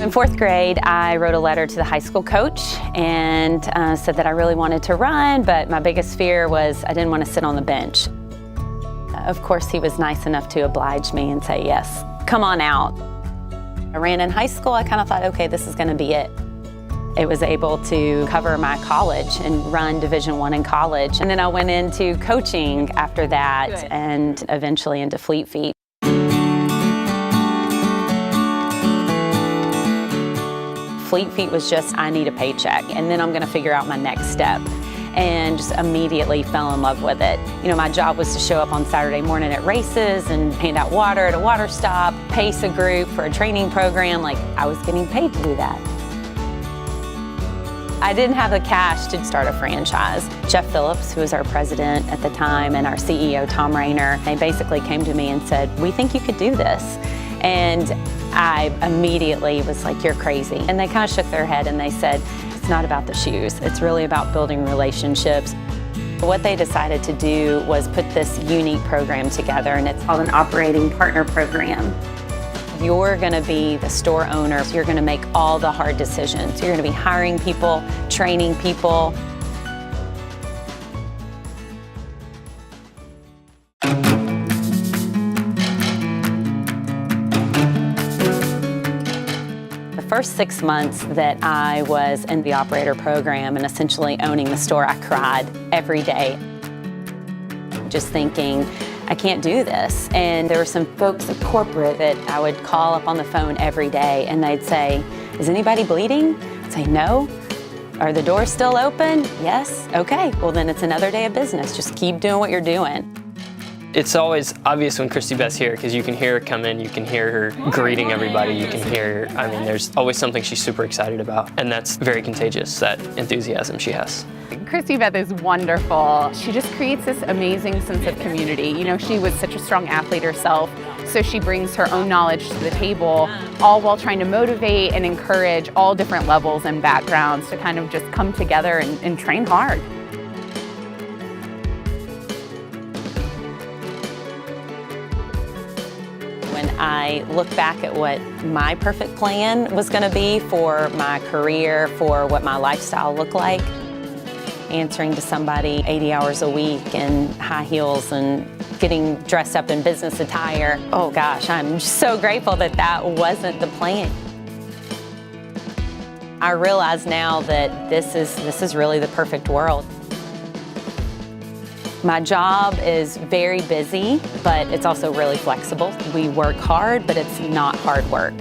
In fourth grade, I wrote a letter to the high school coach and said that I really wanted to run, but my biggest fear was I didn't want to sit on the bench. Of course, he was nice enough to oblige me and say, yes, come on out. I ran in high school. I kind of thought, okay, this is going to be it. I was able to cover my college and run Division I in college. And then I went into coaching after that and eventually into Fleet Feet. Fleet Feet was just, I need a paycheck, and then I'm gonna figure out my next step. And just immediately fell in love with it. You know, my job was to show up on Saturday morning at races and hand out water at a water stop, pace a group for a training program. Like, I was getting paid to do that. I didn't have the cash to start a franchise. Jeff Phillips, who was our president at the time, and our CEO, Tom Rayner, they basically came to me and said, we think you could do this. And I immediately was like, you're crazy. And they kind of shook their head and they said, it's not about the shoes. It's really about building relationships. What they decided to do was put this unique program together, and it's called an operating partner program. You're gonna be the store owner. You're gonna make all the hard decisions. You're gonna be hiring people, training people. The first 6 months that I was in the operator program and essentially owning the store, I cried every day. Just thinking, I can't do this. And there were some folks at corporate that I would call up on the phone every day and they'd say, is anybody bleeding? I'd say, no. Are the doors still open? Yes. Okay, well then it's another day of business. Just keep doing what you're doing. It's always obvious when Christi Beth's here because you can hear her come in, you can hear her greeting everybody, you can hear, I mean, there's always something she's super excited about, and that's very contagious, that enthusiasm she has. Christi Beth is wonderful. She just creates this amazing sense of community. You know, she was such a strong athlete herself, so she brings her own knowledge to the table, all while trying to motivate and encourage all different levels and backgrounds to kind of just come together and train hard. When I look back at what my perfect plan was going to be for my career, for what my lifestyle looked like, answering to somebody 80 hours a week in high heels and getting dressed up in business attire, oh gosh, I'm so grateful that that wasn't the plan. I realize now that this is really the perfect world. My job is very busy, but it's also really flexible. We work hard, but it's not hard work.